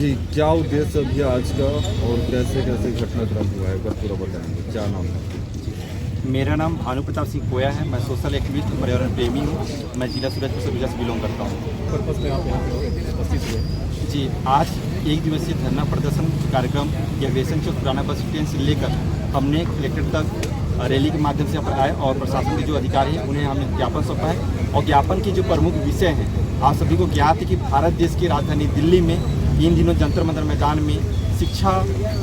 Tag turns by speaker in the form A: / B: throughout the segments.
A: जी, क्या उद्देश्य अभी आज का और कैसे कैसे घटनाक्रम हुआ है अगर पूरा बताएंगे? क्या नाम है?
B: मेरा नाम भानु प्रताप सिंह कोया है। मैं सोशल एक्टिविस्ट पर्यावरण प्रेमी हूँ। मैं जिला सूरजपुर सरगुजा से बिलोंग करता हूँ।
A: पर्पस में आप यहाँ पे उपस्थित हुए?
B: जी, आज एक दिवसीय धरना प्रदर्शन कार्यक्रम या बेसन चौक पुराना बस स्टैंड से लेकर हमने कलेक्टर तक रैली के माध्यम से यहाँ पर आए और प्रशासन के जो अधिकारी हैं उन्हें हमने ज्ञापन सौंपा है। और ज्ञापन के जो प्रमुख विषय हैं, आप सभी को ज्ञात है कि भारत देश की राजधानी दिल्ली में इन दिनों जंतर मंतर मैदान में शिक्षा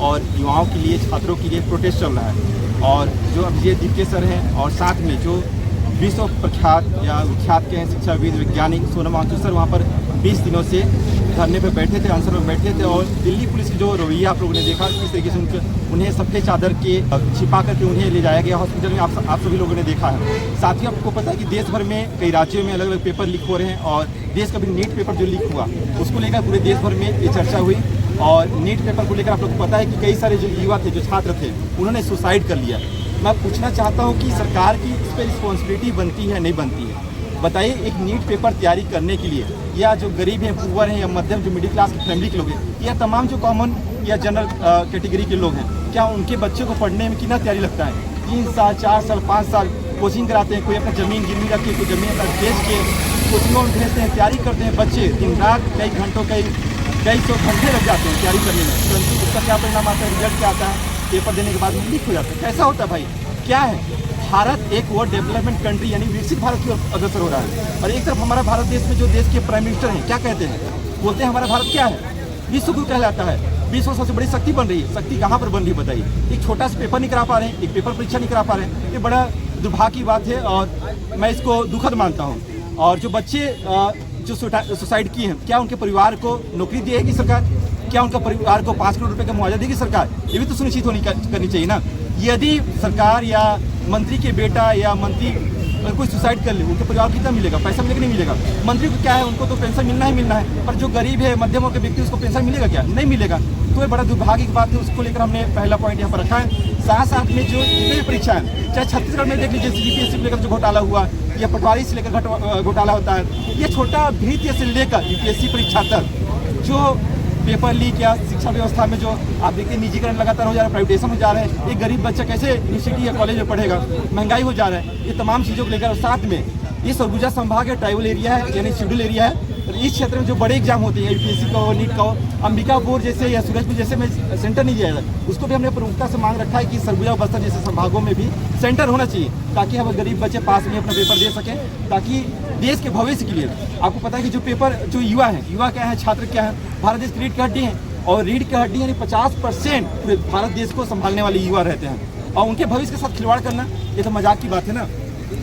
B: और युवाओं के लिए, छात्रों के लिए प्रोटेस्ट चल रहा है। और जो अभिजय दिप्के सर हैं और साथ में जो विश्व प्रख्यात या विख्यात के हैं शिक्षाविद वैज्ञानिक सोनम वांगचुक सर वहाँ पर 20 दिनों से धरने पर बैठे थे, अनशन पर बैठे थे। और दिल्ली पुलिस की जो रवैया आप लोगों ने देखा किस तरीके से उन्हें सफ़ेद चादर के छिपा करके उन्हें ले जाया गया हॉस्पिटल में, आप सभी लोगों ने देखा है। साथ ही आपको पता है कि देश भर में कई राज्यों में अलग अलग पेपर लीक हो रहे हैं और देश का भी नीट पेपर जो लीक हुआ उसको लेकर पूरे देश भर में ये चर्चा हुई। और नीट पेपर को लेकर आप लोग को पता है कि कई सारे जो युवा थे, जो छात्र थे, उन्होंने सुसाइड कर लिया। मैं पूछना चाहता हूं कि सरकार की इस पर रिस्पॉन्सिबिलिटी बनती है नहीं बनती है? बताइए, एक नीट पेपर तैयारी करने के लिए या जो गरीब हैं, पुअर हैं या मध्यम जो मिडिल क्लास की फैमिली के लोग हैं या तमाम जो कॉमन या जनरल कैटेगरी के लोग हैं, क्या उनके बच्चे को पढ़ने में कितना तैयारी लगता है? 3 साल 4 साल 5 साल कोचिंग कराते हैं, कोई अपना ज़मीन गिरवी रख के, कोई ज़मीन अपना बेच के कोचिंगों में भेजते हैं, तैयारी करते हैं बच्चे दिन रात कई घंटों कई सौ घंटे लग जाते हैं तैयारी करने में। परंतु उसका क्या परिणाम आता है? रिजल्ट क्या आता है? पेपर देने के बाद में लीक हो जाता है। कैसा होता है भाई? क्या है? भारत एक और डेवलपमेंट कंट्री यानी विकसित भारत की ओर अग्रसर हो रहा है और एक तरफ हमारा भारत देश में जो देश के प्राइम मिनिस्टर हैं क्या कहते हैं? बोलते हैं हमारा भारत क्या है? विश्व गुरु कहलाता है, विश्व सबसे बड़ी शक्ति बन रही है। शक्ति कहाँ पर बन रही है बताइए? एक छोटा सा पेपर नहीं करा पा रहे हैं, एक पेपर परीक्षा नहीं करा पा रहे हैं। ये बड़ा दुर्भाग्य की बात है और मैं इसको दुखद मानता हूँ। और जो बच्चे जो सुसाइड किए हैं, क्या उनके परिवार को नौकरी देगी सरकार? क्या उनका परिवार को 5 करोड़ रुपए का मुआवजा देगी सरकार? ये भी तो सुनिश्चित करनी चाहिए ना। यदि सरकार या मंत्री के बेटा या मंत्री कोई सुसाइड कर ले, उनके परिवार को कितना मिलेगा? पैसा मिलेगा नहीं मिलेगा? मंत्री को क्या है, उनको तो पेंशन मिलना ही मिलना है, पर जो गरीब है, मध्यम वर्ग के व्यक्ति, उसको पेंशन मिलेगा क्या? नहीं मिलेगा। तो ये बड़ा दुर्भाग्य की बात है। उसको लेकर हमने पहला पॉइंट यहाँ पर रखा है। साथ में जो जितने परीक्षा है, चाहे छत्तीसगढ़ में देख लीजिए CBSE को लेकर जो घोटाला हुआ या पटवारी से लेकर घोटाला होता है, ये छोटा भीतिया से लेकर UPSC परीक्षा तक जो पेपर लीक या शिक्षा व्यवस्था में जो आप देखते हैं निजीकरण लगातार हो जा रहा है, प्राइवेटाइजेशन हो जा रहा है। एक गरीब बच्चा कैसे यूनिवर्सिटी या कॉलेज में पढ़ेगा? महंगाई हो जा रहा है। ये तमाम चीज़ों को लेकर साथ में ये सरगुजा संभाग है, ट्राइबल एरिया है यानी शेड्यूल एरिया है। और इस क्षेत्र में जो बड़े एग्जाम होते हैं, UPSC का हो, नीट का हो, अंबिकापुर जैसे या सूरजपुर जैसे में सेंटर नहीं दिया जाता, उसको भी हमने प्रमुखता से मांग रखा है कि सरगुजा बस्तर जैसे संभागों में भी सेंटर होना चाहिए ताकि हम गरीब बच्चे पास में अपना पेपर दे सकें, ताकि देश के भविष्य के लिए। आपको पता है कि जो पेपर जो युवा हैं, युवा क्या है, छात्र क्या है, भारत देश की रीढ़ की हड्डी है। और रीढ़ की हड्डी यानी 50% पूरे भारत देश को संभालने वाले युवा रहते हैं और उनके भविष्य के साथ खिलवाड़ करना ये तो मजाक की बात है ना।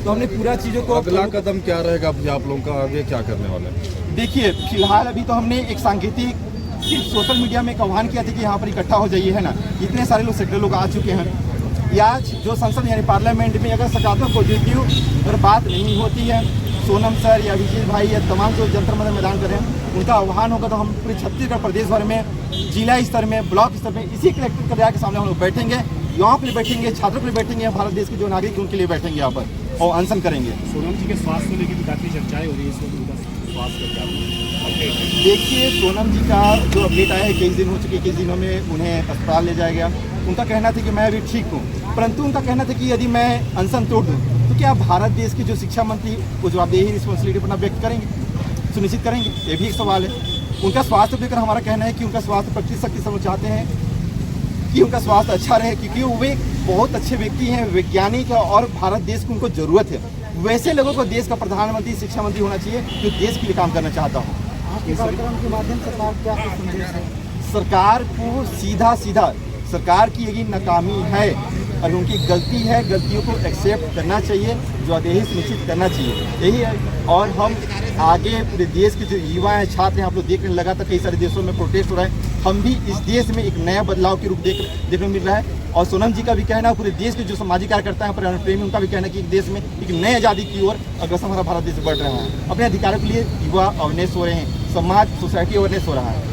B: तो हमने पूरा चीज़ों को
A: अगला कदम क्या रहेगा आप लोगों का? आगे क्या करने वाले हैं?
B: देखिए, फिलहाल अभी तो हमने एक सांकेतिक सिर्फ सोशल मीडिया में एक आह्वान किया था कि यहाँ पर इकट्ठा हो जाइए, है ना। इतने सारे लोग, सेक्टर लोग आ चुके हैं। या जो संसद यानी पार्लियामेंट में अगर सकारात्मक पॉजिटिव अगर बात नहीं होती है, सोनम सर या अभिजीत भाई या तमाम जो जंतर मंतर मैदान कर रहे हैं उनका आह्वान होगा, तो हम पूरे छत्तीसगढ़ प्रदेश भर में, जिला स्तर में, ब्लॉक स्तर में इसी कलेक्टर कार्यालय के सामने हम लोग बैठेंगे, युवाओं के लिए बैठेंगे, छात्रों के लिए बैठेंगे, भारत देश के जो नागरिक उनके लिए बैठेंगे यहाँ पर और अनशन करेंगे।
C: सोनम जी के स्वास्थ्य को लेकर भी काफ़ी चर्चाएं हो रही है इस वक्त, उनका स्वास्थ्य का क्या अपडेट?
B: देखिए, सोनम जी का जो अपडेट आया है, कई दिन हो चुके, कई दिनों में उन्हें अस्पताल ले जाया गया। उनका कहना था कि मैं अभी ठीक हूँ, परंतु उनका कहना था कि यदि मैं अनशन तोड़ दूँ तो क्या भारत देश के जो शिक्षा मंत्री वो जवाबदेही रिस्पॉन्सिबिलिटी अपना व्यक्त करेंगे, सुनिश्चित करेंगे? ये भी एक सवाल है। उनका स्वास्थ्य लेकर हमारा कहना है कि उनका स्वास्थ्य प्रतिशत हम चाहते हैं कि उनका स्वास्थ्य अच्छा रहे, क्योंकि वे बहुत अच्छे व्यक्ति हैं, वैज्ञानिक है और भारत देश को उनको ज़रूरत है। वैसे लोगों को देश का प्रधानमंत्री, शिक्षा मंत्री होना चाहिए जो देश के लिए काम करना चाहता हूँ।
D: आपके कार्यक्रम के माध्यम से सरकार क्या संदेश है?
B: सरकार को सीधा सरकार की यही नाकामी है और उनकी गलती है, गलतियों को एक्सेप्ट करना चाहिए, जवाबदेही सुनिश्चित करना चाहिए, यही है। और हम आगे पूरे देश के जो युवा हैं, छात्र हैं, आप लोग देख रहे हैं लगातार कई सारे देशों में प्रोटेस्ट हो रहा है। हम भी इस देश में एक नया बदलाव के रूप देखने मिल रहा है। और सोनम जी का भी कहना है, पूरे देश के जो सामाजिक कार्यकर्ता हैं, पर्यावरण प्रेमी, उनका भी कहना है कि देश में एक नई आज़ादी की ओर अग्रसर हमारा भारत देश बढ़ रहा है। अपने अधिकारों के लिए युवा अवेयरनेस हो रहे हैं, समाज सोसाइटी अवेयरनेस हो रहा है।